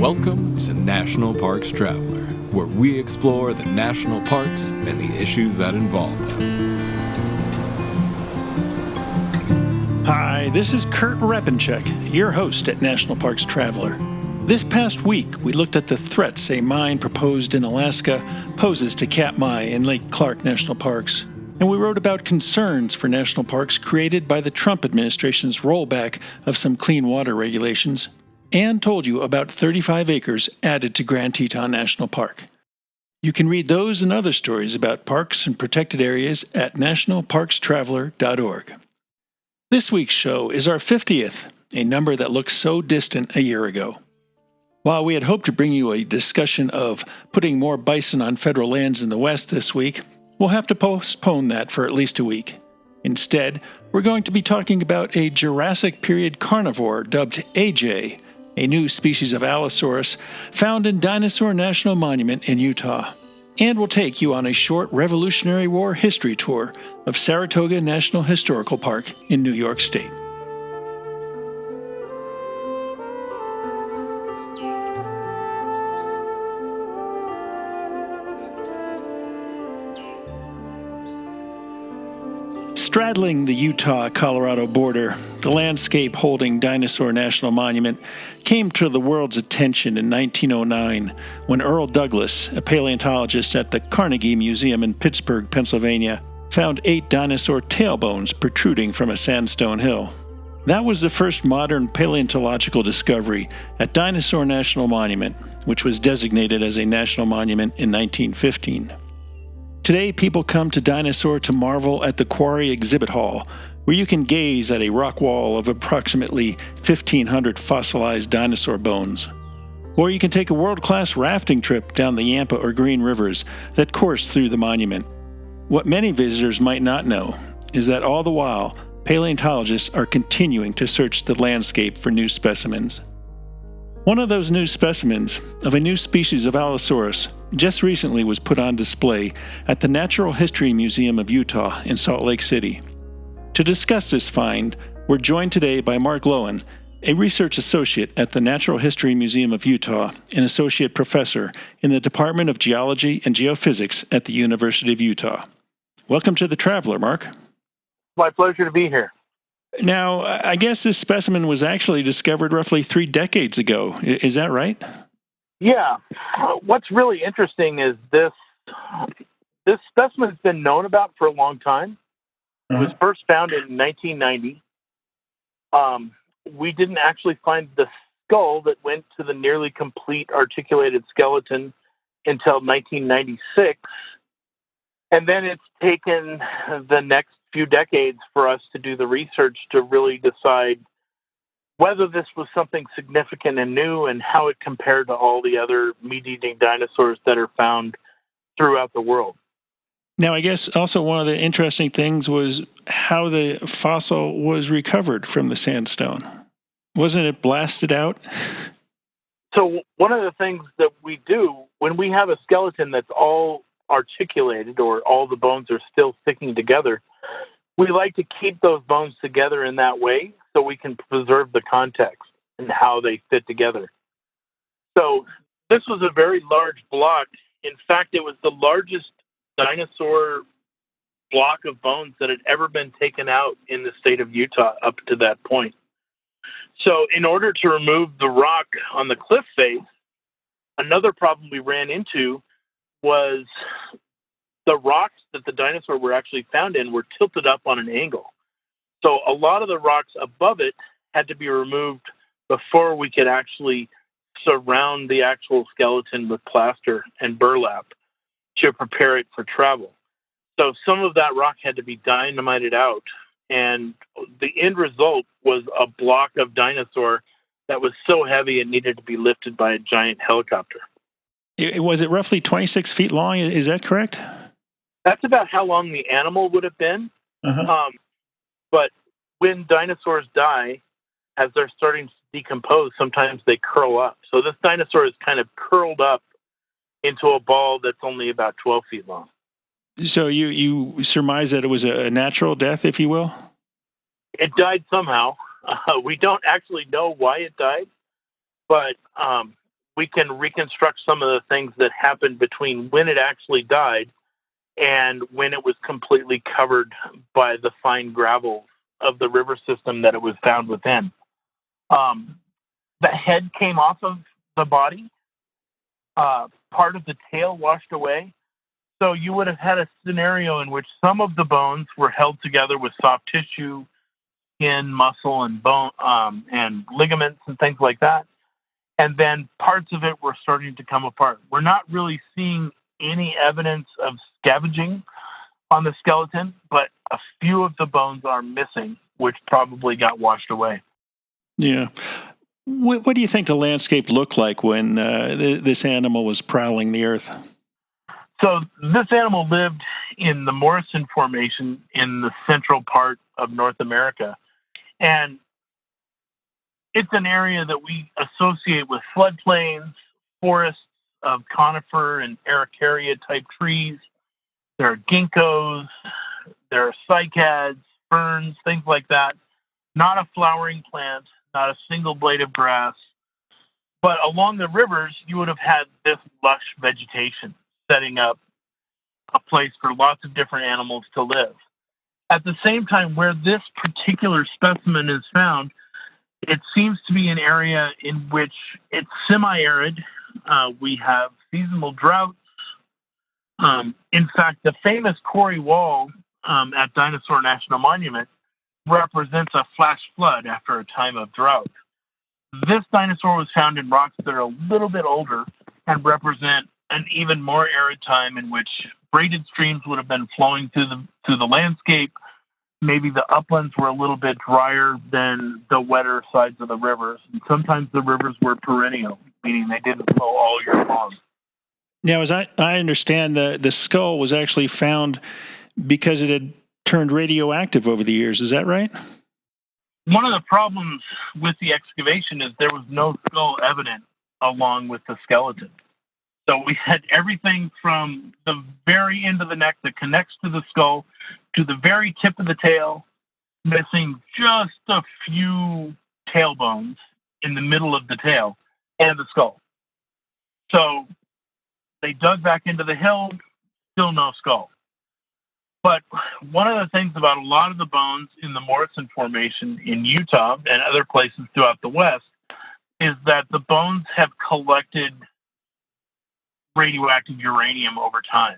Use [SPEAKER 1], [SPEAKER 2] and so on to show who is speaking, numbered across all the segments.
[SPEAKER 1] Welcome to National Parks Traveler, where we explore the national parks and the issues that involve them.
[SPEAKER 2] Hi, this is Kurt Repenchek, your host at National Parks Traveler. This past week, we looked at the threats a mine proposed in Alaska poses to Katmai and Lake Clark National Parks. And we wrote about concerns for national parks created by the Trump administration's rollback of some clean water regulations, and told you about 35 acres added to Grand Teton National Park. You can read those and other stories about parks and protected areas at nationalparkstraveler.org. This week's show is our 50th, a number that looks so distant a year ago. While we had hoped to bring you a discussion of putting more bison on federal lands in the West this week, we'll have to postpone that for at least a week. Instead, we're going to be talking about a Jurassic Period carnivore dubbed AJ, a new species of Allosaurus found in Dinosaur National Monument in Utah. And we'll take you on a short Revolutionary War history tour of Saratoga National Historical Park in New York State. Straddling the Utah-Colorado border, the landscape holding Dinosaur National Monument came to the world's attention in 1909 when Earl Douglas, a paleontologist at the Carnegie Museum in Pittsburgh, Pennsylvania, found 8 dinosaur tailbones protruding from a sandstone hill. That was the first modern paleontological discovery at Dinosaur National Monument, which was designated as a national monument in 1915. Today, people come to Dinosaur to marvel at the Quarry Exhibit Hall, where you can gaze at a rock wall of approximately 1,500 fossilized dinosaur bones. Or you can take a world-class rafting trip down the Yampa or Green Rivers that course through the monument. What many visitors might not know is that all the while, paleontologists are continuing to search the landscape for new specimens. One of those new specimens, of a new species of Allosaurus, just recently was put on display at the Natural History Museum of Utah in Salt Lake City. To discuss this find, we're joined today by Mark Lowen, a research associate at the Natural History Museum of Utah and associate professor in the Department of Geology and Geophysics at the University of Utah. Welcome to The Traveler, Mark.
[SPEAKER 3] My pleasure to be here.
[SPEAKER 2] Now, I guess this specimen was actually discovered roughly 3 decades ago. Is that right?
[SPEAKER 3] Yeah. What's really interesting is this specimen's been known about for a long time. It was first found in 1990. We didn't actually find the skull that went to the nearly complete articulated skeleton until 1996. And then it's taken the next few decades for us to do the research to really decide whether this was something significant and new and how it compared to all the other meat-eating dinosaurs that are found throughout the world.
[SPEAKER 2] Now, I guess also one of the interesting things was how the fossil was recovered from the sandstone. Wasn't it blasted out?
[SPEAKER 3] So one of the things that we do when we have a skeleton that's all articulated or all the bones are still sticking together, we like to keep those bones together in that way so we can preserve the context and how they fit together. So this was a very large block. In fact, it was the largest dinosaur block of bones that had ever been taken out in the state of Utah up to that point. So in order to remove the rock on the cliff face, another problem we ran into was the rocks that the dinosaur were actually found in were tilted up on an angle. So a lot of the rocks above it had to be removed before we could actually surround the actual skeleton with plaster and burlap to prepare it for travel. So some of that rock had to be dynamited out, and the end result was a block of dinosaur that was so heavy it needed to be lifted by a giant helicopter.
[SPEAKER 2] Was it roughly 26 feet long? Is that correct?
[SPEAKER 3] That's about how long the animal would have been. But when dinosaurs die, as they're starting to decompose, sometimes they curl up. So this dinosaur is kind of curled up into a ball that's only about 12 feet long.
[SPEAKER 2] So you surmise that it was a natural death, if you will?
[SPEAKER 3] It died somehow. We don't actually know why it died, but we can reconstruct some of the things that happened between when it actually died and when it was completely covered by the fine gravel of the river system that it was found within. The head came off of the body. Part of the tail washed away. So you would have had a scenario in which some of the bones were held together with soft tissue, skin, muscle, and bone, and ligaments and things like that. And then parts of it were starting to come apart. We're not really seeing any evidence of scavenging on the skeleton, but a few of the bones are missing, which probably got washed away.
[SPEAKER 2] Yeah. What do you think the landscape looked like when this animal was prowling the earth?
[SPEAKER 3] So this animal lived in the Morrison Formation in the central part of North America. And it's an area that we associate with floodplains, forests of conifer and araucaria type trees. There are ginkgos, there are cycads, ferns, things like that. Not a flowering plant, not a single blade of grass. But along the rivers, you would have had this lush vegetation setting up a place for lots of different animals to live. At the same time, where this particular specimen is found, it seems to be an area in which it's semi-arid. We have seasonal droughts. In fact, the famous quarry wall at Dinosaur National Monument represents a flash flood after a time of drought. This dinosaur was found in rocks that are a little bit older and represent an even more arid time in which braided streams would have been flowing through the landscape. Maybe the uplands were a little bit drier than the wetter sides of the rivers. And sometimes the rivers were perennial, meaning they didn't flow all year long.
[SPEAKER 2] Now, as I understand, the skull was actually found because it had turned radioactive over the years. Is that right?
[SPEAKER 3] One of the problems with the excavation is there was no skull evident along with the skeleton. So we had everything from the very end of the neck that connects to the skull to the very tip of the tail, missing just a few tail bones in the middle of the tail and the skull. So they dug back into the hill, still no skull. But one of the things about a lot of the bones in the Morrison Formation in Utah and other places throughout the West is that the bones have collected radioactive uranium over time.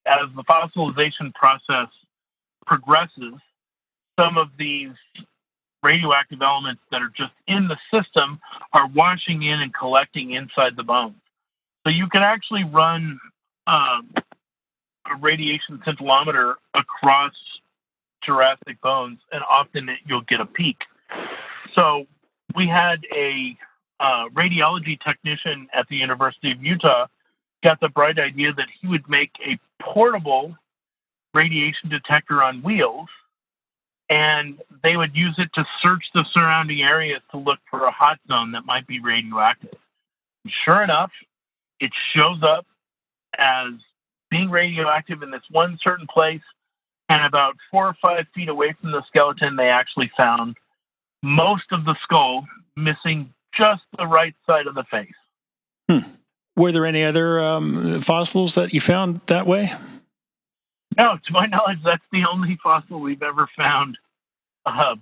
[SPEAKER 3] As the fossilization process progresses, some of these radioactive elements that are just in the system are washing in and collecting inside the bones. So you can actually run a radiation scintillometer across Jurassic bones, and often you'll get a peak. So we had a radiology technician at the University of Utah got the bright idea that he would make a portable radiation detector on wheels, and they would use it to search the surrounding areas to look for a hot zone that might be radioactive. And sure enough, it shows up as being radioactive in this one certain place, and about 4 or 5 feet away from the skeleton, they actually found most of the skull missing just the right side of the face.
[SPEAKER 2] Were there any other fossils that you found that way?
[SPEAKER 3] No, to my knowledge, that's the only fossil we've ever found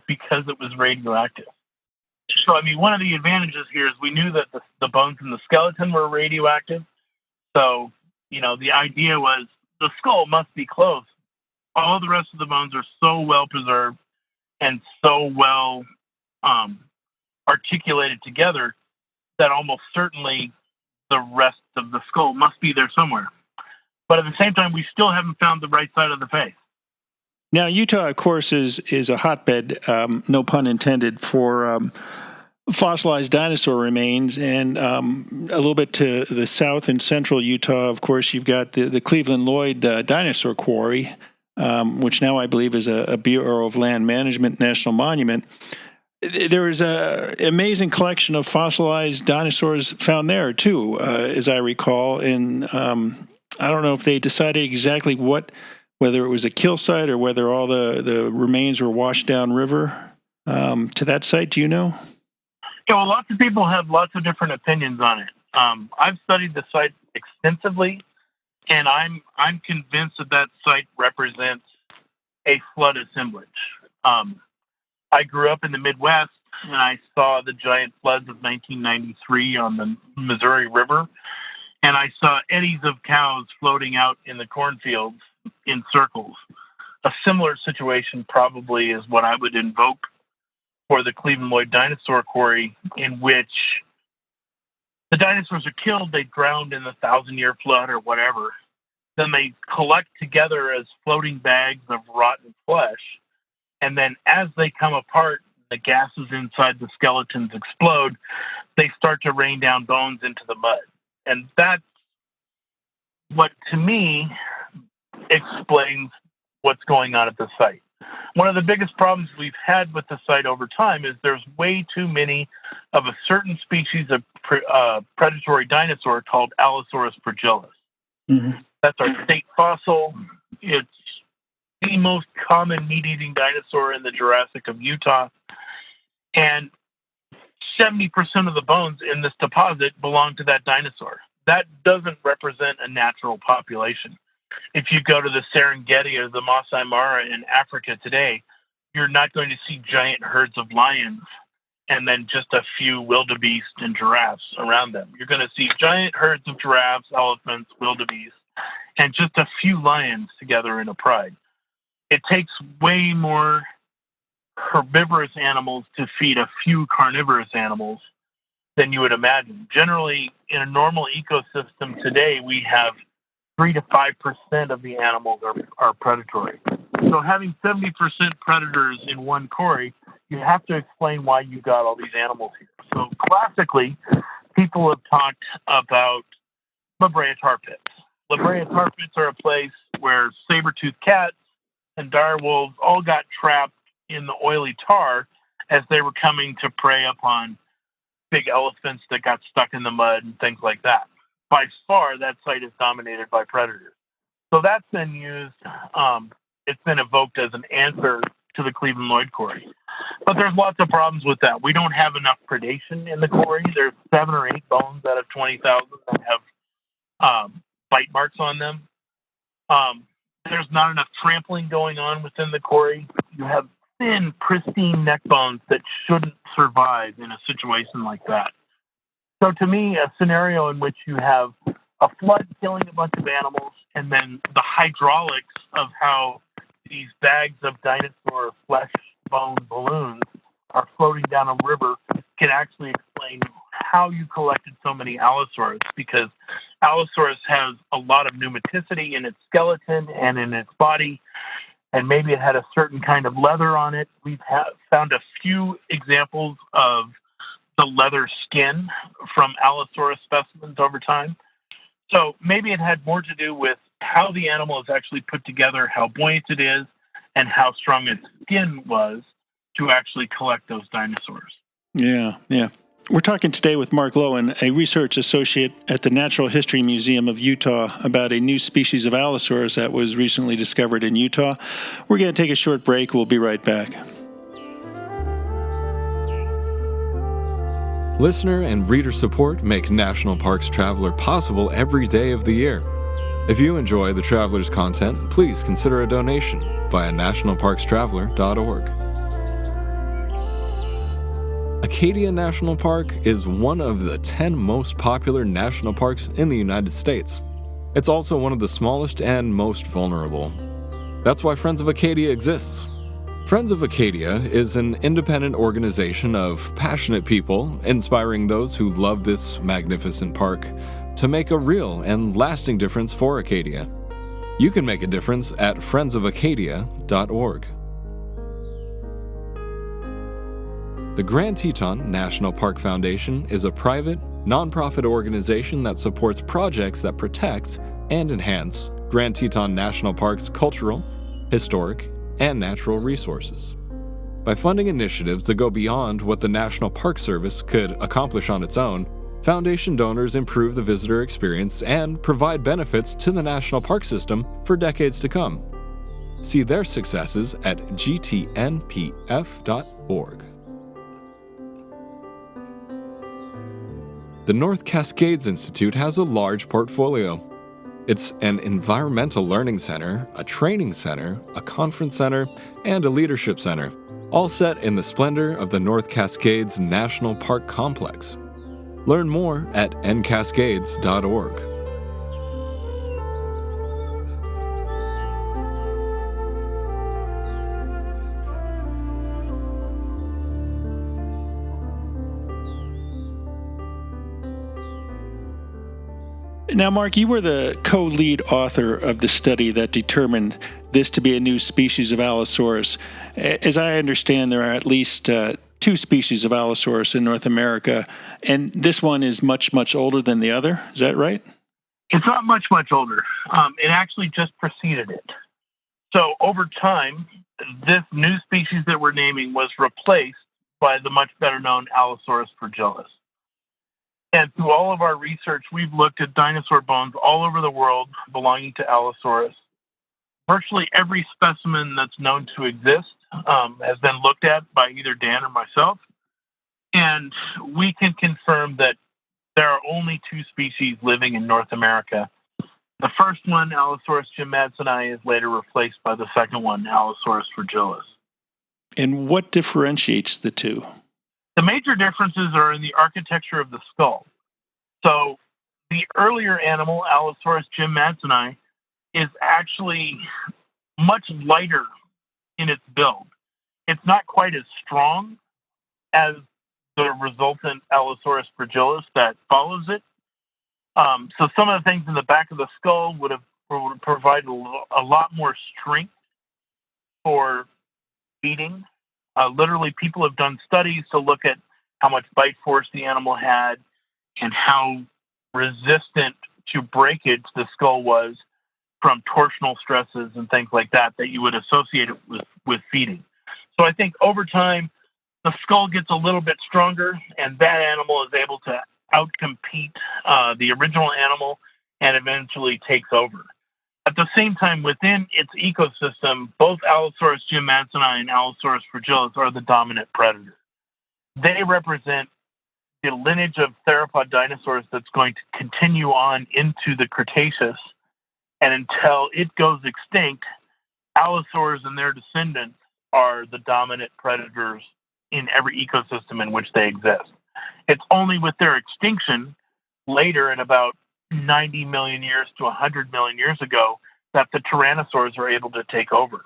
[SPEAKER 3] because it was radioactive. So, I mean, one of the advantages here is we knew that the bones in the skeleton were radioactive. So, you know, the idea was the skull must be close. All the rest of the bones are so well preserved and so well articulated together that almost certainly the rest of the skull must be there somewhere. But at the same time, we still haven't found the right side of the face.
[SPEAKER 2] Now, Utah, of course, is a hotbed, no pun intended, for fossilized dinosaur remains. And a little bit to the south in central Utah, of course, you've got the Cleveland Lloyd Dinosaur Quarry, which now I believe is a Bureau of Land Management National Monument. There is an amazing collection of fossilized dinosaurs found there, too, as I recall. And I don't know if they decided exactly whether it was a kill site or whether all the remains were washed downriver to that site. Do you know?
[SPEAKER 3] Yeah, well, lots of people have lots of different opinions on it. I've studied the site extensively, and I'm convinced that site represents a flood assemblage. I grew up in the Midwest, and I saw the giant floods of 1993 on the Missouri River, and I saw eddies of cows floating out in the cornfields in circles. A similar situation probably is what I would invoke for the Cleveland Lloyd Dinosaur Quarry, in which the dinosaurs are killed, they drowned in the 1,000-year flood or whatever. Then they collect together as floating bags of rotten flesh. And then as they come apart, the gases inside the skeletons explode, they start to rain down bones into the mud. And that's what, to me, explains what's going on at the site. One of the biggest problems we've had with the site over time is there's way too many of a certain species of predatory dinosaur called Allosaurus fragilis. Mm-hmm. That's our state fossil. It's the most common meat-eating dinosaur in the Jurassic of Utah. And 70% of the bones in this deposit belong to that dinosaur. That doesn't represent a natural population. If you go to the Serengeti or the Masai Mara in Africa today, you're not going to see giant herds of lions and then just a few wildebeest and giraffes around them. You're going to see giant herds of giraffes, elephants, wildebeest, and just a few lions together in a pride. It takes way more herbivorous animals to feed a few carnivorous animals than you would imagine. Generally, in a normal ecosystem today, we have 3 to 5% of the animals are predatory. So having 70% predators in one quarry, you have to explain why you got all these animals here. So classically, people have talked about La Brea tar pits. La Brea tar pits are a place where saber-toothed cats and dire wolves all got trapped in the oily tar as they were coming to prey upon big elephants that got stuck in the mud and things like that. By far, that site is dominated by predators. So that's been used, it's been evoked as an answer to the Cleveland Lloyd Quarry. But there's lots of problems with that. We don't have enough predation in the quarry. There's 7 or 8 bones out of 20,000 that have bite marks on them. There's not enough trampling going on within the quarry. You have thin, pristine neck bones that shouldn't survive in a situation like that. So to me, a scenario in which you have a flood killing a bunch of animals and then the hydraulics of how these bags of dinosaur flesh bone balloons are floating down a river can actually explain how you collected so many Allosaurus, because Allosaurus has a lot of pneumaticity in its skeleton and in its body, and maybe it had a certain kind of leather on it. We've found a few examples of the leather skin from Allosaurus specimens over time. So maybe it had more to do with how the animal is actually put together, how buoyant it is, and how strong its skin was to actually collect those dinosaurs.
[SPEAKER 2] Yeah. We're talking today with Mark Lowen, a research associate at the Natural History Museum of Utah, about a new species of Allosaurus that was recently discovered in Utah. We're going to take a short break. We'll be right back.
[SPEAKER 1] Listener and reader support make National Parks Traveler possible every day of the year. If you enjoy the Traveler's content, please consider a donation via nationalparkstraveler.org. Acadia National Park is one of the 10 most popular national parks in the United States. It's also one of the smallest and most vulnerable. That's why Friends of Acadia exists. Friends of Acadia is an independent organization of passionate people inspiring those who love this magnificent park to make a real and lasting difference for Acadia. You can make a difference at friendsofacadia.org. The Grand Teton National Park Foundation is a private, nonprofit organization that supports projects that protect and enhance Grand Teton National Park's cultural, historic, and natural resources. By funding initiatives that go beyond what the National Park Service could accomplish on its own, Foundation donors improve the visitor experience and provide benefits to the national park system for decades to come. See their successes at gtnpf.org. the North Cascades Institute has a large portfolio. It's an environmental learning center, a training center, a conference center, and a leadership center, all set in the splendor of the North Cascades National Park Complex. Learn more at ncascades.org.
[SPEAKER 2] Now, Mark, you were the co-lead author of the study that determined this to be a new species of Allosaurus. As I understand, there are at least two species of Allosaurus in North America, and this one is much, much older than the other. Is that right?
[SPEAKER 3] It's not much, much older. It actually just preceded it. So over time, this new species that we're naming was replaced by the much better known Allosaurus fragilis. And through all of our research, we've looked at dinosaur bones all over the world belonging to Allosaurus. Virtually every specimen that's known to exist has been looked at by either Dan or myself. And we can confirm that there are only two species living in North America. The first one, Allosaurus jim-madsoni, is later replaced by the second one, Allosaurus fragilis.
[SPEAKER 2] And what differentiates the two?
[SPEAKER 3] The major differences are in the architecture of the skull. So the earlier animal, Allosaurus jim-madsoni, is actually much lighter in its build. It's not quite as strong as the resultant Allosaurus fragilis that follows it. So some of the things in the back of the skull would provide a lot more strength for feeding. Literally, people have done studies to look at how much bite force the animal had and how resistant to breakage the skull was from torsional stresses and things like that you would associate it with feeding. So I think over time, the skull gets a little bit stronger, and that animal is able to outcompete the original animal and eventually takes over. At the same time, within its ecosystem, both Allosaurus jim-madsoni and Allosaurus fragilis are the dominant predator. They represent the lineage of theropod dinosaurs that's going to continue on into the Cretaceous, and until it goes extinct, Allosaurs and their descendants are the dominant predators in every ecosystem in which they exist. It's only with their extinction later, in about 90 million years to 100 million years ago, that the tyrannosaurs are able to take over.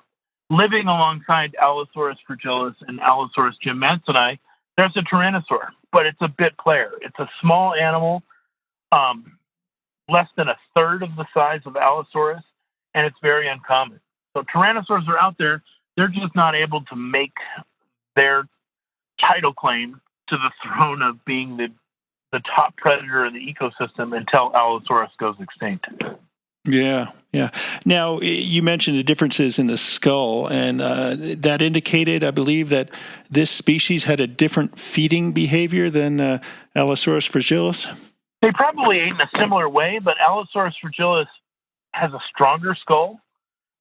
[SPEAKER 3] Living alongside Allosaurus fragilis and Allosaurus jim-madsoni, there's a tyrannosaur, but it's a bit player. It's a small animal, less than a third of the size of Allosaurus, and it's very uncommon. So tyrannosaurs are out there. They're just not able to make their title claim to the throne of being the top predator in the ecosystem until Allosaurus goes extinct.
[SPEAKER 2] Yeah. Now, you mentioned the differences in the skull, and that indicated, I believe, that this species had a different feeding behavior than Allosaurus fragilis?
[SPEAKER 3] They probably ate in a similar way, but Allosaurus fragilis has a stronger skull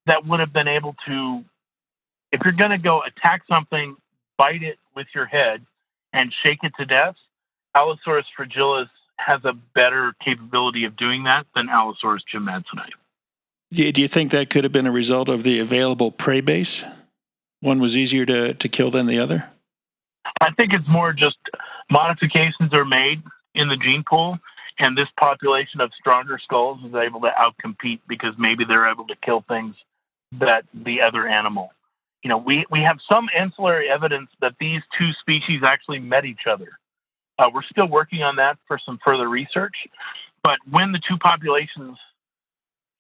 [SPEAKER 3] that would have been able to, if you're going to go attack something, bite it with your head and shake it to death, Allosaurus fragilis has a better capability of doing that than Allosaurus jim-madsoni.
[SPEAKER 2] Do you think that could have been a result of the available prey base? One was easier to kill than the other?
[SPEAKER 3] I think it's more just modifications are made in the gene pool, and this population of stronger skulls is able to outcompete because maybe they're able to kill things that the other animal. You know, we have some ancillary evidence that these two species actually met each other. We're still working on that for some further research, but when the two populations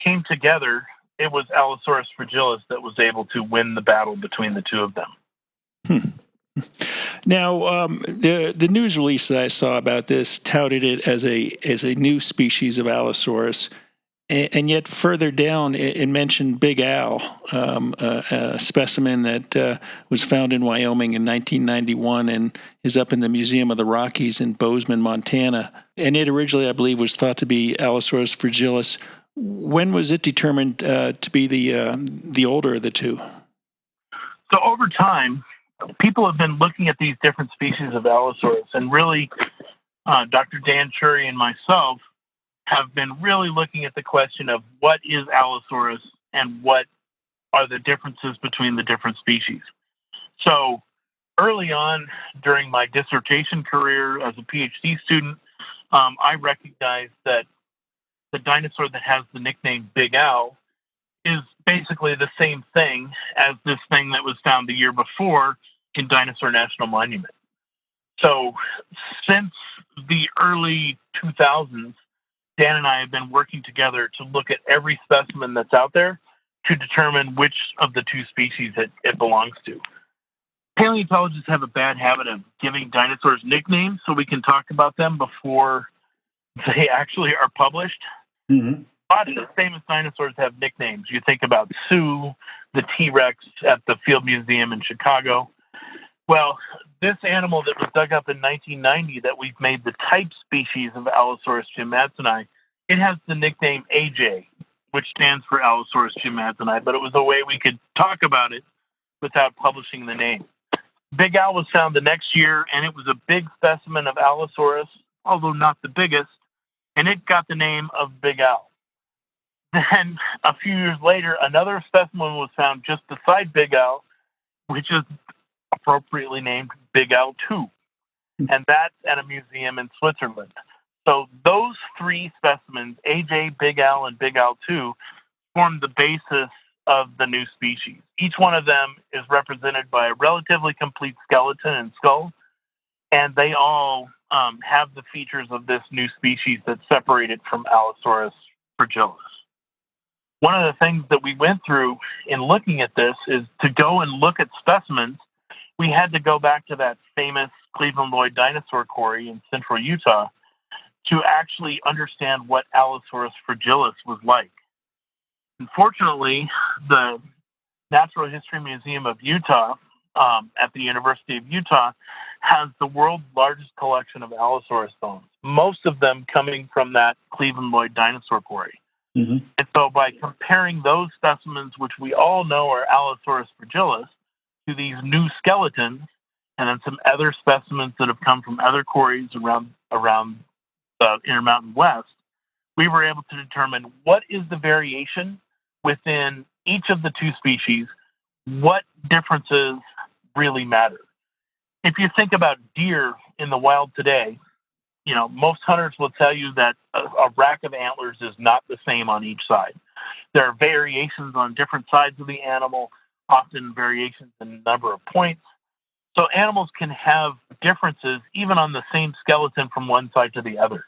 [SPEAKER 3] came together, it was Allosaurus fragilis that was able to win the battle between the two of them.
[SPEAKER 2] Now, the news release that I saw about this touted it as a new species of Allosaurus, and yet further down it mentioned Big Al, a specimen that was found in Wyoming in 1991 and is up in the Museum of the Rockies in Bozeman, Montana. And it originally, I believe, was thought to be Allosaurus fragilis. When was it determined to be the older of the two?
[SPEAKER 3] So over time, people have been looking at these different species of Allosaurus and really Dr. Dan Chury and myself have been really looking at the question of what is Allosaurus and what are the differences between the different species. So early on during my dissertation career as a PhD student, I recognized that the dinosaur that has the nickname Big Al is basically the same thing as this thing that was found the year before in Dinosaur National Monument. So since the early 2000s, Dan and I have been working together to look at every specimen that's out there to determine which of the two species it belongs to. Paleontologists have a bad habit of giving dinosaurs nicknames so we can talk about them before they actually are published.
[SPEAKER 2] Mm-hmm.
[SPEAKER 3] A lot of the famous dinosaurs have nicknames. You think about Sue, the T-Rex at the Field Museum in Chicago. Well, this animal that was dug up in 1990 that we've made the type species of Allosaurus jim-madsoni, it has the nickname AJ, which stands for Allosaurus jim-madsoni, but it was a way we could talk about it without publishing the name. Big Al was found the next year, and it was a big specimen of Allosaurus, although not the biggest, and it got the name of Big Al. Then, a few years later, another specimen was found just beside Big Al, which is appropriately named Big Al 2, and that's at a museum in Switzerland. So those three specimens, AJ, Big Al, and Big Al 2, form the basis of the new species. Each one of them is represented by a relatively complete skeleton and skull, and they all have the features of this new species that separate it from Allosaurus fragilis. One of the things that we went through in looking at this is to go and look at specimens. We had to go back to that famous Cleveland Lloyd dinosaur quarry in central Utah to actually understand what Allosaurus fragilis was like. Unfortunately, the Natural History Museum of Utah at the University of Utah has the world's largest collection of Allosaurus bones, most of them coming from that Cleveland Lloyd dinosaur quarry. Mm-hmm. And so by comparing those specimens, which we all know are Allosaurus fragilis, to these new skeletons, and then some other specimens that have come from other quarries around the Intermountain West, we were able to determine what is the variation within each of the two species, what differences really matter. If you think about deer in the wild today, most hunters will tell you that a rack of antlers is not the same on each side. There are variations on different sides of the animal, often variations in the number of points. So animals can have differences even on the same skeleton from one side to the other,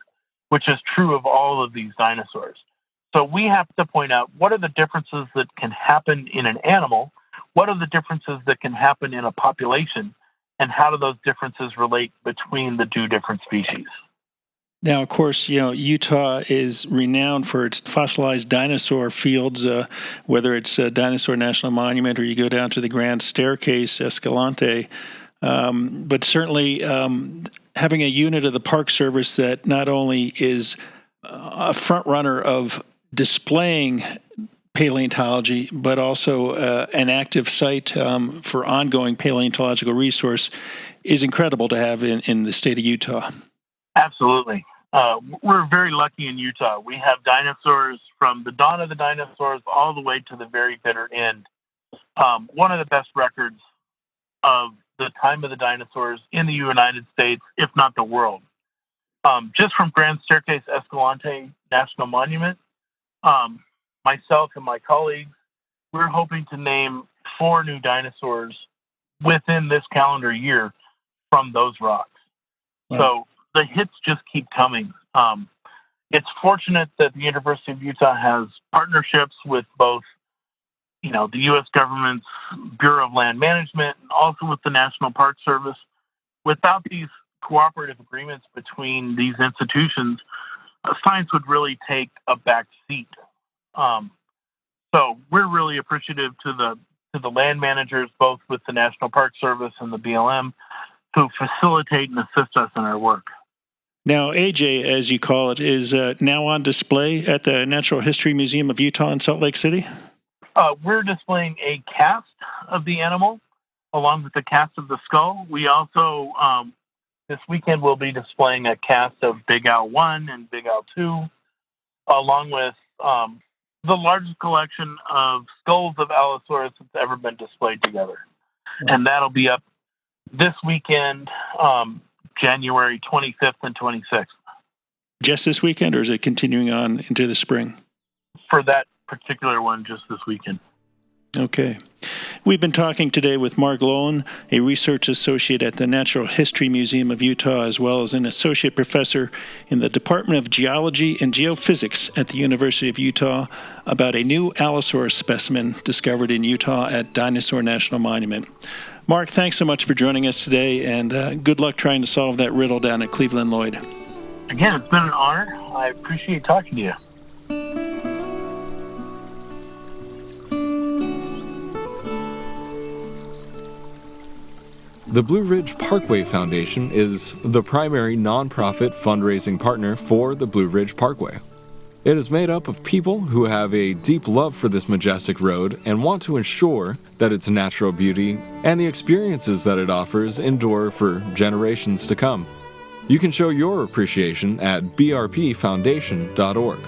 [SPEAKER 3] which is true of all of these dinosaurs. So we have to point out what are the differences that can happen in an animal, what are the differences that can happen in a population, and how do those differences relate between the two different species.
[SPEAKER 2] Now, of course, Utah is renowned for its fossilized dinosaur fields, whether it's Dinosaur National Monument or you go down to the Grand Staircase, Escalante. But certainly having a unit of the Park Service that not only is a front runner of displaying paleontology, but also an active site for ongoing paleontological resource is incredible to have in the state of Utah.
[SPEAKER 3] Absolutely. We're very lucky in Utah. We have dinosaurs from the dawn of the dinosaurs all the way to the very bitter end. One of the best records of the time of the dinosaurs in the United States, if not the world. Just from Grand Staircase Escalante National Monument, myself and my colleagues, we're hoping to name 4 new dinosaurs within this calendar year from those rocks. Wow. So the hits just keep coming. It's fortunate that the University of Utah has partnerships with both, the U.S. government's Bureau of Land Management and also with the National Park Service. Without these cooperative agreements between these institutions, science would really take a back seat. So we're really appreciative to the land managers, both with the National Park Service and the BLM, who facilitate and assist us in our work.
[SPEAKER 2] Now, AJ, as you call it, is now on display at the Natural History Museum of Utah in Salt Lake City?
[SPEAKER 3] We're displaying a cast of the animal along with the cast of the skull. We also This weekend we'll be displaying a cast of Big Al 1 and Big Al 2, along with the largest collection of skulls of Allosaurus that's ever been displayed together. And that'll be up this weekend, January 25th and 26th.
[SPEAKER 2] Just this weekend, or is it continuing on into the spring?
[SPEAKER 3] For that particular one, just this weekend.
[SPEAKER 2] Okay. We've been talking today with Mark Lowen, a research associate at the Natural History Museum of Utah, as well as an associate professor in the Department of Geology and Geophysics at the University of Utah, about a new Allosaurus specimen discovered in Utah at Dinosaur National Monument. Mark, thanks so much for joining us today, and good luck trying to solve that riddle down at Cleveland Lloyd.
[SPEAKER 3] Again, it's been an honor. I appreciate talking to you.
[SPEAKER 1] The Blue Ridge Parkway Foundation is the primary nonprofit fundraising partner for the Blue Ridge Parkway. It is made up of people who have a deep love for this majestic road and want to ensure that its natural beauty and the experiences that it offers endure for generations to come. You can show your appreciation at brpfoundation.org.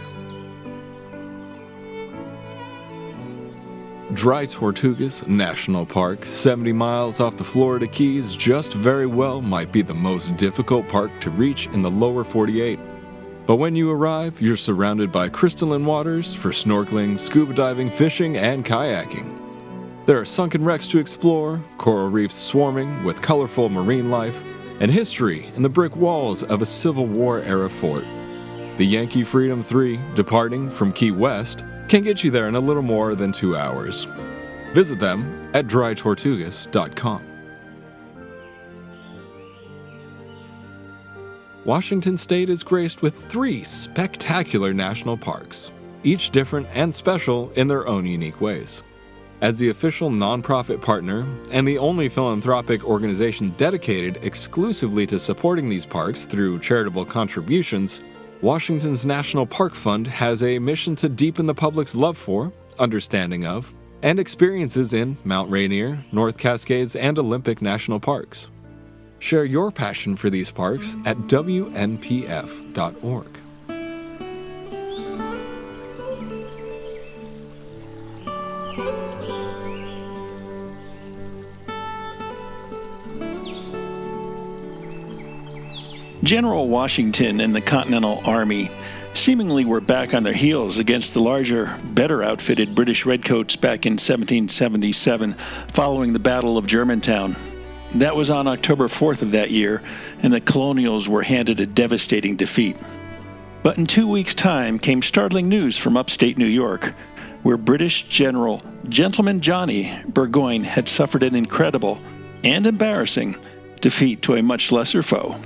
[SPEAKER 1] Dry Tortugas National Park, 70 miles off the Florida Keys, just very well might be the most difficult park to reach in the lower 48. But when you arrive, you're surrounded by crystalline waters for snorkeling, scuba diving, fishing, and kayaking. There are sunken wrecks to explore, coral reefs swarming with colorful marine life, and history in the brick walls of a Civil War-era fort. The Yankee Freedom 3, departing from Key West, can get you there in a little more than 2 hours. Visit them at drytortugas.com. Washington State is graced with 3 spectacular national parks, each different and special in their own unique ways. As the official nonprofit partner and the only philanthropic organization dedicated exclusively to supporting these parks through charitable contributions, Washington's National Park Fund has a mission to deepen the public's love for, understanding of, and experiences in Mount Rainier, North Cascades, and Olympic National Parks. Share your passion for these parks at WNPF.org.
[SPEAKER 2] General Washington and the Continental Army seemingly were back on their heels against the larger, better outfitted British redcoats back in 1777 following the Battle of Germantown. That was on October 4th of that year, and the Colonials were handed a devastating defeat. But in 2 weeks' time came startling news from upstate New York, where British General Gentleman Johnny Burgoyne had suffered an incredible and embarrassing defeat to a much lesser foe.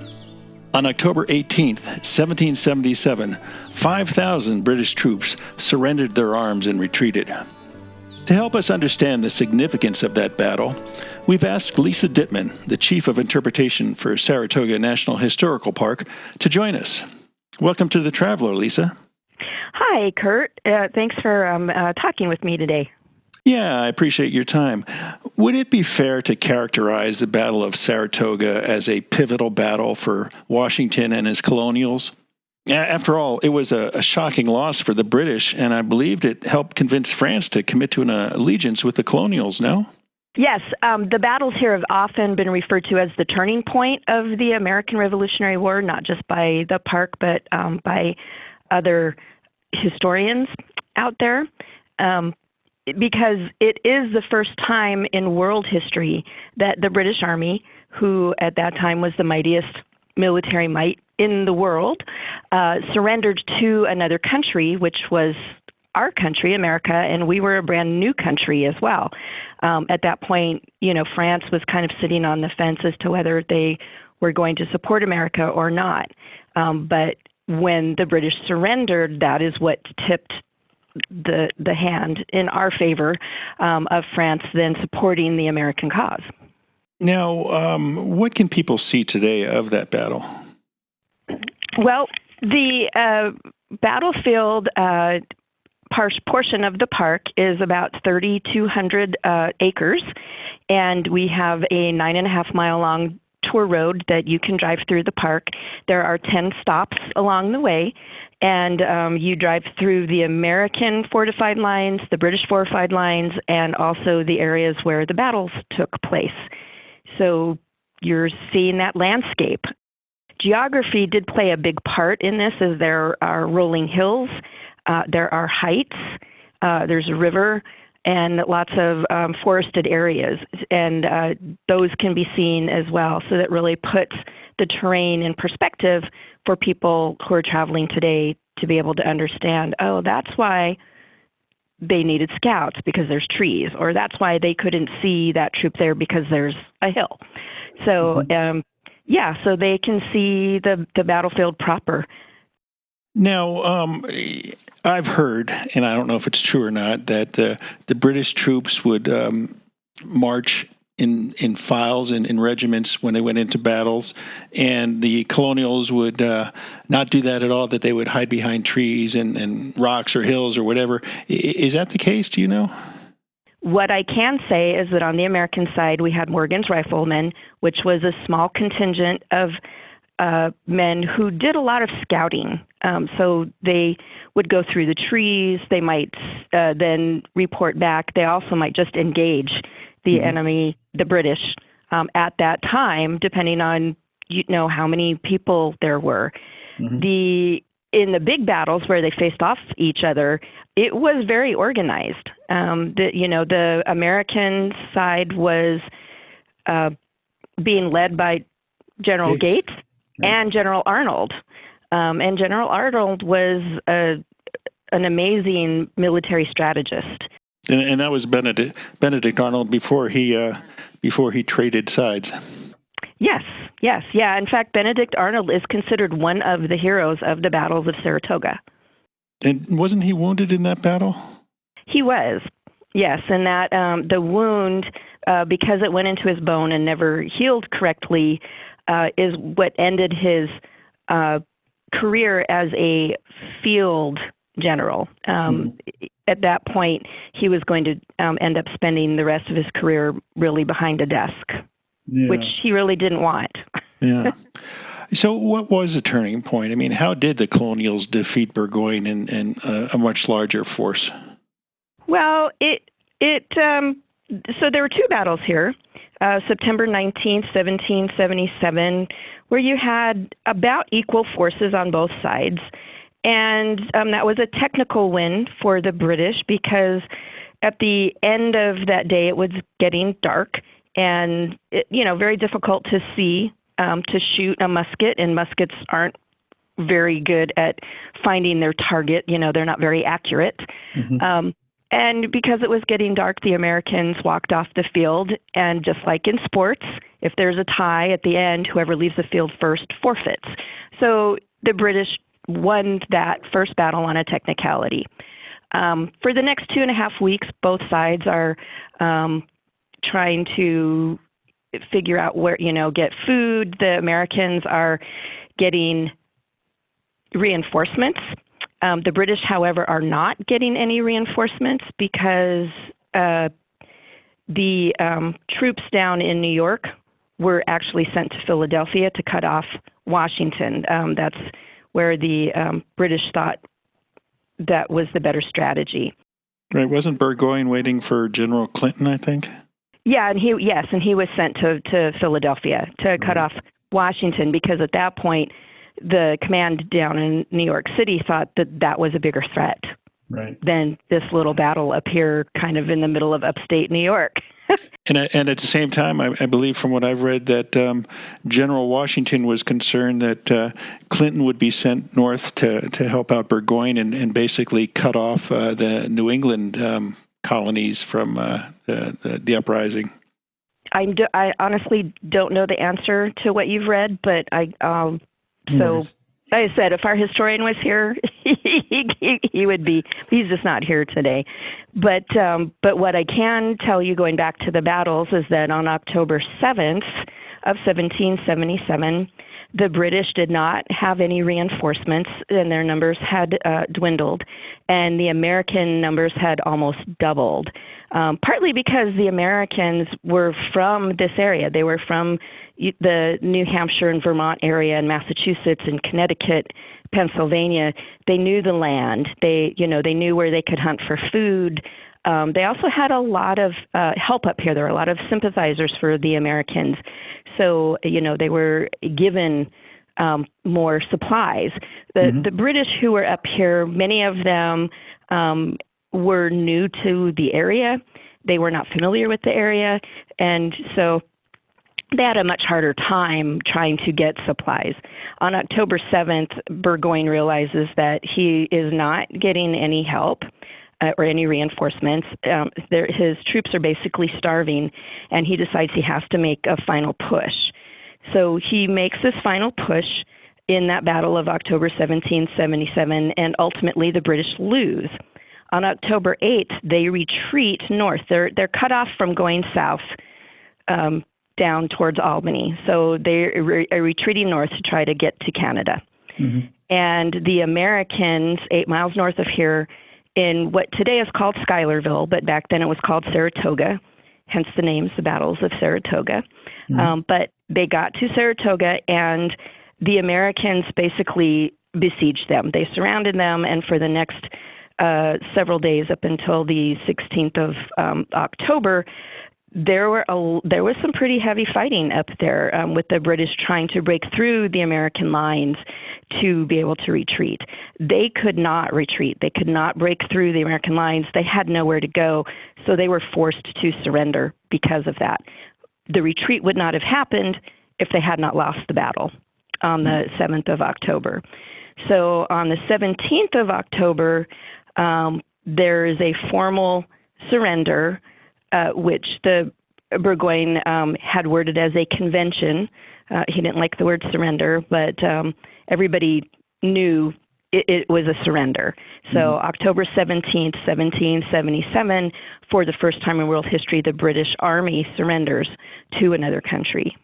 [SPEAKER 2] On October 18, 1777, 5,000 British troops surrendered their arms and retreated. To help us understand the significance of that battle, we've asked Lisa Dittman, the Chief of Interpretation for Saratoga National Historical Park, to join us. Welcome to The Traveler, Lisa.
[SPEAKER 4] Hi, Kurt. Thanks for talking with me today.
[SPEAKER 2] Yeah, I appreciate your time. Would it be fair to characterize the Battle of Saratoga as a pivotal battle for Washington and his colonials? After all, it was a shocking loss for the British, and I believed it helped convince France to commit to an allegiance with the colonials, no?
[SPEAKER 4] Yes, the battles here have often been referred to as the turning point of the American Revolutionary War, not just by the park, but by other historians out there. Because it is the first time in world history that the British Army, who at that time was the mightiest military might in the world, surrendered to another country, which was our country, America, and we were a brand new country as well. At that point, France was kind of sitting on the fence as to whether they were going to support America or not. But when the British surrendered, that is what tipped the hand in our favor of France then supporting the American cause.
[SPEAKER 2] Now, what can people see today of that battle?
[SPEAKER 4] Well, the battlefield portion of the park is about 3,200 acres, and we have a 9.5-mile long tour road that you can drive through the park. There are 10 stops along the way, and you drive through the American fortified lines, the British fortified lines, and also the areas where the battles took place. So you're seeing that landscape. Geography did play a big part in this, as there are rolling hills, there are heights, there's a river, and lots of forested areas, and those can be seen as well. So that really puts the terrain in perspective for people who are traveling today to be able to understand, oh, that's why they needed scouts, because there's trees, or that's why they couldn't see that troop there because there's a hill. So, so they can see the battlefield proper.
[SPEAKER 2] Now, I've heard, and I don't know if it's true or not, that the British troops would march in files and in regiments when they went into battles, and the colonials would not do that at all, that they would hide behind trees and rocks or hills or whatever. Is that the case? Do you know?
[SPEAKER 4] What I can say is that on the American side, we had Morgan's Riflemen, which was a small contingent of men who did a lot of scouting. So they would go through the trees. They might then report back. They also might just engage the enemy, the British, at that time, depending on how many people there were. In the big battles where they faced off each other, it was very organized. The American side was being led by General Gates and General Arnold. And General Arnold was an amazing military strategist.
[SPEAKER 2] And that was Benedict Arnold before he traded sides.
[SPEAKER 4] Yes. Yeah. In fact, Benedict Arnold is considered one of the heroes of the battles of Saratoga.
[SPEAKER 2] And wasn't he wounded in that battle? He
[SPEAKER 4] was, yes. And that the wound, because it went into his bone and never healed correctly, is what ended his career as a field general. At that point, he was going to end up spending the rest of his career really behind a desk, which he really didn't want.
[SPEAKER 2] Yeah. So what was the turning point? I mean, how did the colonials defeat Burgoyne and a much larger force?
[SPEAKER 4] Well, so there were two battles here, September 19th, 1777, where you had about equal forces on both sides. And that was a technical win for the British, because at the end of that day, it was getting dark and, very difficult to see, to shoot a musket, and muskets aren't very good at finding their target. They're not very accurate. And because it was getting dark, the Americans walked off the field, and just like in sports, if there's a tie at the end, whoever leaves the field first forfeits. So the British won that first battle on a technicality. For the next 2.5 weeks, both sides are trying to figure out where, get food. The Americans are getting reinforcements. The British, however, are not getting any reinforcements because the troops down in New York were actually sent to Philadelphia to cut off Washington. That's where the British thought that was the better strategy.
[SPEAKER 2] Right. Wasn't Burgoyne waiting for General Clinton, I think?
[SPEAKER 4] Yeah, and he was sent to Philadelphia to cut off Washington, because at that point, the command down in New York City thought that was a bigger threat than this little battle up here kind of in the middle of upstate New York.
[SPEAKER 2] And at the same time, I believe from what I've read that General Washington was concerned that Clinton would be sent north to help out Burgoyne and basically cut off the New England colonies from the uprising.
[SPEAKER 4] I honestly don't know the answer to what you've read, but so, like I said, if our historian was here, he would be. He's just not here today. But what I can tell you, going back to the battles, is that on October 7th of 1777, the British did not have any reinforcements, and their numbers had dwindled. and the American numbers had almost doubled, partly because the Americans were from this area. They were from the New Hampshire and Vermont area and Massachusetts and Connecticut, Pennsylvania. They knew the land. They knew where they could hunt for food. They also had a lot of help up here. There were a lot of sympathizers for the Americans. So, they were given more supplies. The British who were up here, many of them were new to the area. They were not familiar with the area. And so they had a much harder time trying to get supplies. On October 7th, Burgoyne realizes that he is not getting any help or any reinforcements. His troops are basically starving, and he decides he has to make a final push. So he makes this final push in that battle of October 1777, and ultimately the British lose. On October 8th, they retreat north. They're cut off from going south down towards Albany. So they're retreating north to try to get to Canada. Mm-hmm. And the Americans, 8 miles north of here, in what today is called Schuylerville, but back then it was called Saratoga, hence the names, the battles of Saratoga. Mm-hmm. But they got to Saratoga, and the Americans basically besieged them. They surrounded them, and for the next several days up until the 16th of October, there was some pretty heavy fighting up there with the British trying to break through the American lines to be able to retreat. They could not retreat. They could not break through the American lines. They had nowhere to go, so they were forced to surrender because of that. The retreat would not have happened if they had not lost the battle on the 7th of October. So on the 17th of October, there is a formal surrender, which the Burgoyne had worded as a convention. He didn't like the word surrender, but everybody knew it was a surrender. So October 17th, 1777, for the first time in world history, the British Army surrenders to another country.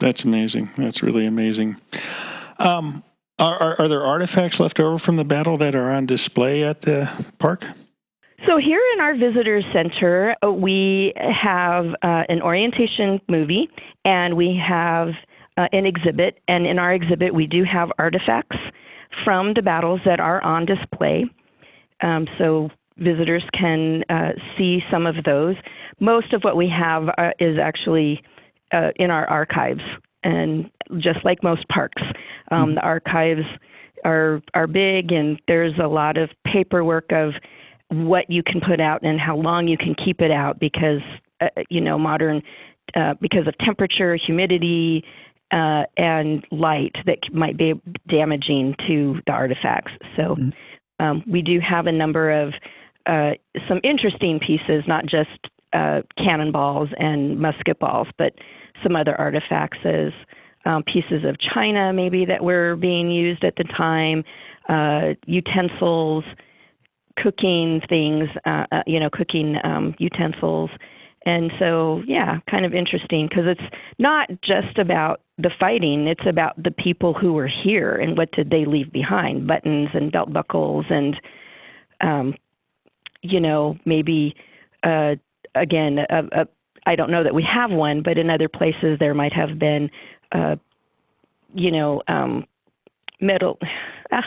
[SPEAKER 2] That's amazing. That's really amazing. Are there artifacts left over from the battle that are on display at the park?
[SPEAKER 4] So here in our visitor center, we have an orientation movie, and we have an exhibit. And in our exhibit, we do have artifacts from the battles that are on display. So visitors can see some of those. Most of what we have is actually in our archives, and just like most parks, the archives are big, and there's a lot of paperwork of what you can put out and how long you can keep it out because, because of temperature, humidity, and light that might be damaging to the artifacts. So we do have a number of some interesting pieces, not just cannonballs and musket balls, but some other artifacts as pieces of china maybe that were being used at the time, utensils, cooking things, cooking utensils. And so, kind of interesting because it's not just about the fighting, it's about the people who were here and what did they leave behind, buttons and belt buckles and, maybe, again, I don't know that we have one, but in other places there might have been, metal.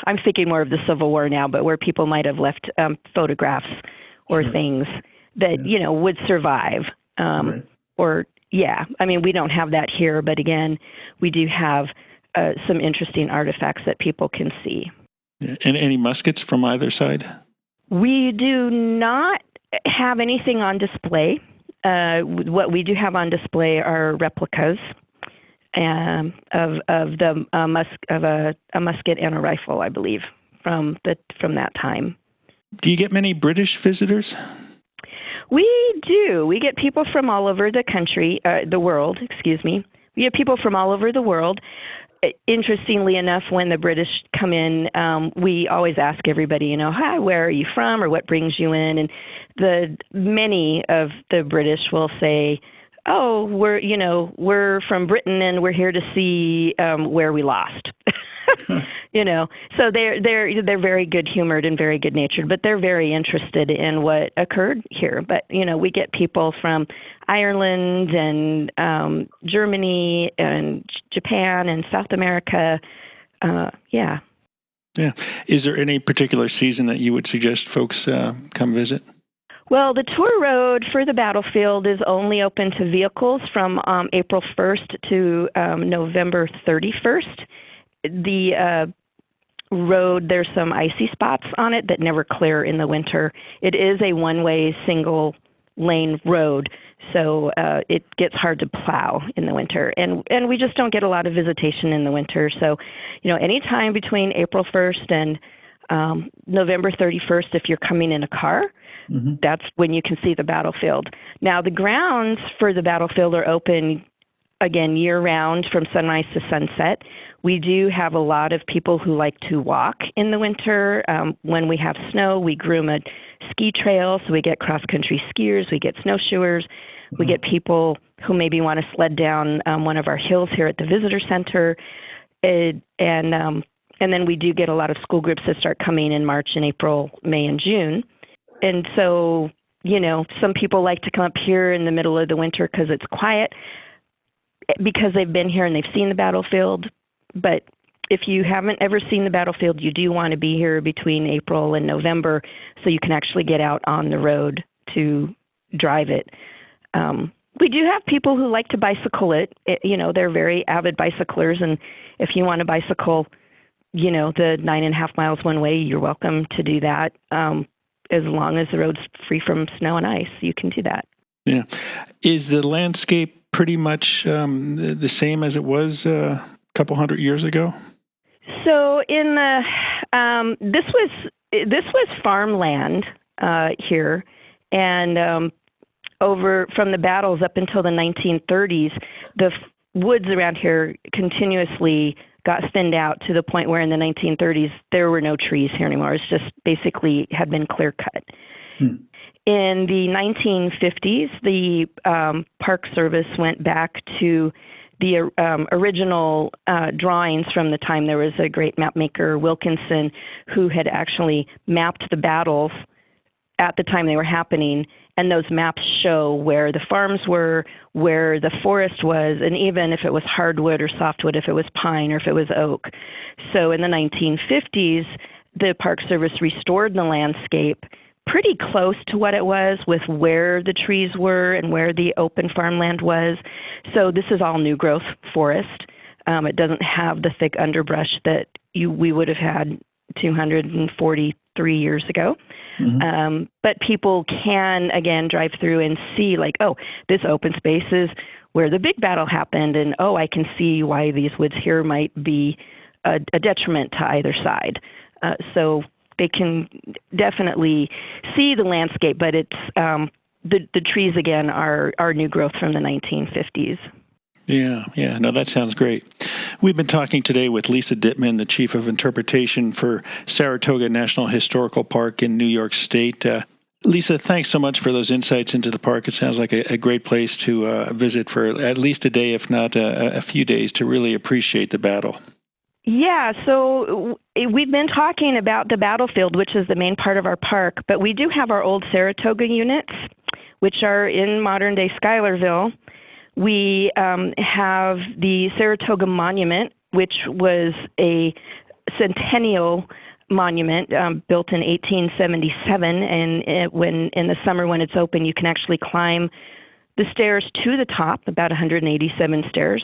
[SPEAKER 4] I'm thinking more of the Civil War now, but where people might have left photographs or things that, would survive. We don't have that here, but again, we do have some interesting artifacts that people can see.
[SPEAKER 2] Yeah. And any muskets from either side? We
[SPEAKER 4] do not have anything on display. What we do have on display are replicas of a musket and a rifle, I believe, from that time.
[SPEAKER 2] Do you get many British visitors?
[SPEAKER 4] We do. We get people from all over the world. We get people from all over the world. Interestingly enough, when the British come in, we always ask everybody, hi, where are you from, or what brings you in? And many of the British will say, oh, we're from Britain and we're here to see where we lost. So they're very good humored and very good natured, but they're very interested in what occurred here. But we get people from Ireland and Germany and Japan and South America. Yeah.
[SPEAKER 2] Is there any particular season that you would suggest folks come visit?
[SPEAKER 4] Well, the tour road for the battlefield is only open to vehicles from April 1st to November 31st. The road, there's some icy spots on it that never clear in the winter. It is a one-way, single-lane road, so it gets hard to plow in the winter. And we just don't get a lot of visitation in the winter. So, anytime between April 1st and November 31st, if you're coming in a car, that's when you can see the battlefield. Now, the grounds for the battlefield are open, again, year-round from sunrise to sunset. We do have a lot of people who like to walk in the winter. When we have snow, we groom a ski trail, so we get cross-country skiers, we get snowshoers, we get people who maybe want to sled down one of our hills here at the visitor center, and then we do get a lot of school groups that start coming in March and April, May, and June. And so, some people like to come up here in the middle of the winter because it's quiet, because they've been here and they've seen the battlefield. But if you haven't ever seen the battlefield, you do want to be here between April and November so you can actually get out on the road to drive it. We do have people who like to bicycle it. They're very avid bicyclers, and if you want to bicycle, the 9.5 miles one way, you're welcome to do that. As long as the road's free from snow and ice, you can do that.
[SPEAKER 2] Yeah. Is the landscape pretty much the same as it was a couple hundred years ago?
[SPEAKER 4] So in the this was farmland here, and over from the battles up until the 1930s, the woods around here continuously got thinned out to the point where in the 1930s there were no trees here anymore. It's just basically had been clear cut. In the 1950s, the Park Service went back to the original drawings from the time there was a great map maker, Wilkinson, who had actually mapped the battles at the time they were happening, and those maps show where the farms were, where the forest was, and even if it was hardwood or softwood, if it was pine or if it was oak. So in the 1950s, the Park Service restored the landscape pretty close to what it was, with where the trees were and where the open farmland was. So this is all new growth forest. It doesn't have the thick underbrush that we would have had 243 years ago. But people can, again, drive through and see, like, oh, this open space is where the big battle happened, and, oh, I can see why these woods here might be a detriment to either side. So they can definitely see the landscape, but it's the trees, again, are new growth from the 1950s.
[SPEAKER 2] Yeah. No, that sounds great. We've been talking today with Lisa Dittman, the Chief of Interpretation for Saratoga National Historical Park in New York State. Lisa, thanks so much for those insights into the park. It sounds like a great place to visit for at least a day, if not a few days, to really appreciate the battle.
[SPEAKER 4] Yeah, so we've been talking about the battlefield, which is the main part of our park, but we do have our old Saratoga units, which are in modern-day Schuylerville. We have the Saratoga Monument, which was a centennial monument built in 1877, and when in the summer when it's open, you can actually climb the stairs to the top, about 187 stairs.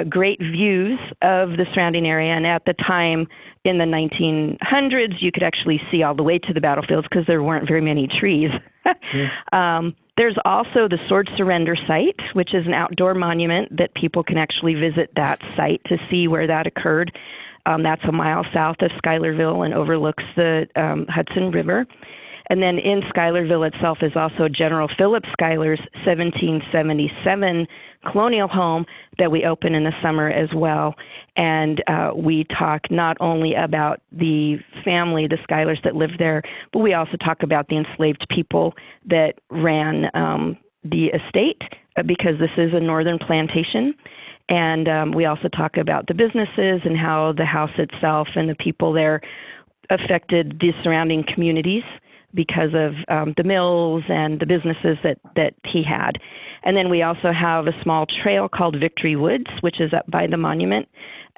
[SPEAKER 4] Great views of the surrounding area, and at the time in the 1900s, you could actually see all the way to the battlefields because there weren't very many trees. Sure. There's also the Sword Surrender site, which is an outdoor monument that people can actually visit that site to see where that occurred. That's a mile south of Schuylerville and overlooks the Hudson River. And then in Schuylerville itself is also General Philip Schuyler's 1777 colonial home that we open in the summer as well. And we talk not only about the family, the Schuylers that lived there, but we also talk about the enslaved people that ran the estate, because this is a northern plantation. And we also talk about the businesses and how the house itself and the people there affected the surrounding communities because of the mills and the businesses that he had. And then we also have a small trail called Victory Woods, which is up by the monument,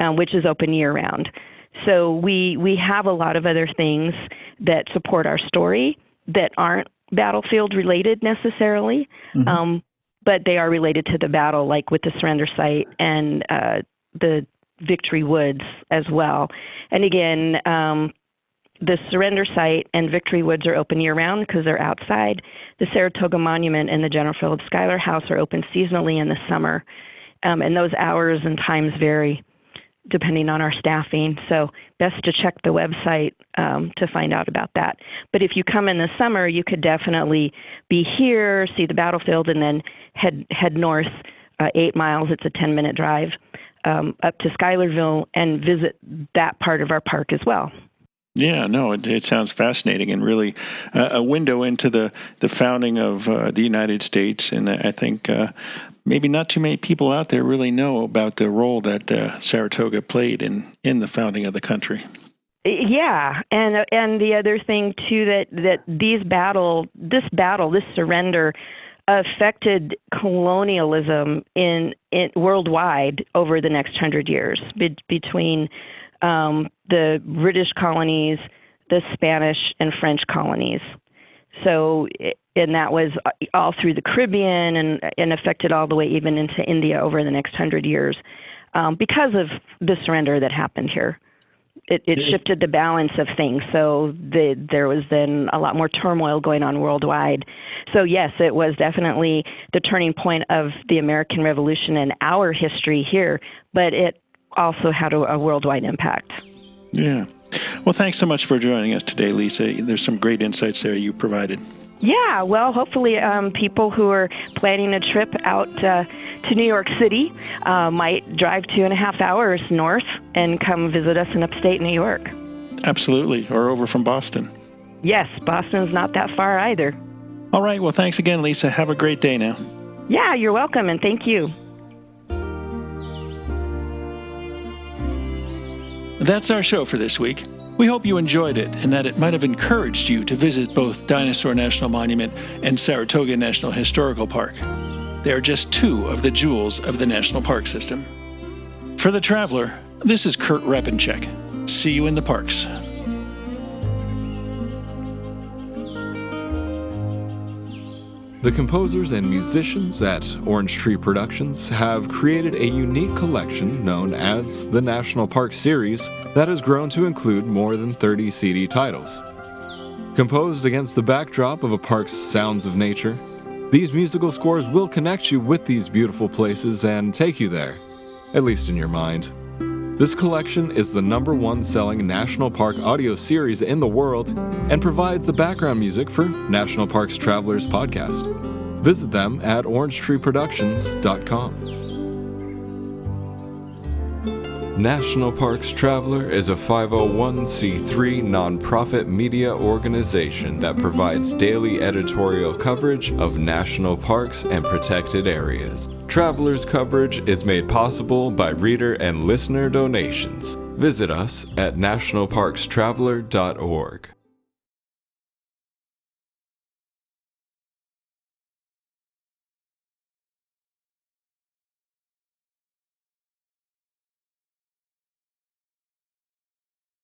[SPEAKER 4] which is open year-round. So we have a lot of other things that support our story that aren't battlefield related necessarily, but they are related to the battle, like with the surrender site and the Victory Woods as well. And again, the surrender site and Victory Woods are open year-round because they're outside. The Saratoga Monument and the General Phillips Schuyler House are open seasonally in the summer, and those hours and times vary depending on our staffing. So best to check the website to find out about that. But if you come in the summer, you could definitely be here, see the battlefield, and then head north 8 miles. It's a 10-minute drive up to Schuylerville and visit that part of our park as well.
[SPEAKER 2] Yeah, no, it sounds fascinating and really a window into the founding of the United States. And I think maybe not too many people out there really know about the role that Saratoga played in the founding of the country.
[SPEAKER 4] Yeah, and the other thing too that this surrender affected colonialism in worldwide over the next 100 years between the British colonies, the Spanish and French colonies. So, and that was all through the Caribbean and affected all the way even into India over the next 100 years because of the surrender that happened here. It shifted the balance of things. So there was then a lot more turmoil going on worldwide. So yes, it was definitely the turning point of the American Revolution and our history here, but it also had a worldwide impact.
[SPEAKER 2] Yeah. Well, thanks so much for joining us today, Lisa. There's some great insights there you provided.
[SPEAKER 4] Yeah, well, hopefully people who are planning a trip out to New York City might drive 2.5 hours north and come visit us in upstate New York.
[SPEAKER 2] Absolutely, or over from Boston.
[SPEAKER 4] Yes, Boston's not that far either.
[SPEAKER 2] All right, well, thanks again, Lisa. Have a great day now.
[SPEAKER 4] Yeah, you're welcome, and thank you.
[SPEAKER 2] That's our show for this week. We hope you enjoyed it and that it might have encouraged you to visit both Dinosaur National Monument and Saratoga National Historical Park. They are just two of the jewels of the National Park System. For The Traveler, this is Kurt Repenchek. See you in the parks.
[SPEAKER 1] The composers and musicians at Orange Tree Productions have created a unique collection known as the National Park Series that has grown to include more than 30 CD titles. Composed against the backdrop of a park's sounds of nature, these musical scores will connect you with these beautiful places and take you there, at least in your mind. This collection is the #1 selling National Park audio series in the world and provides the background music for National Parks Travelers podcast. Visit them at orangetreeproductions.com. National Parks Traveler is a 501c3 nonprofit media organization that provides daily editorial coverage of national parks and protected areas. Traveler's coverage is made possible by reader and listener donations. Visit us at nationalparkstraveler.org.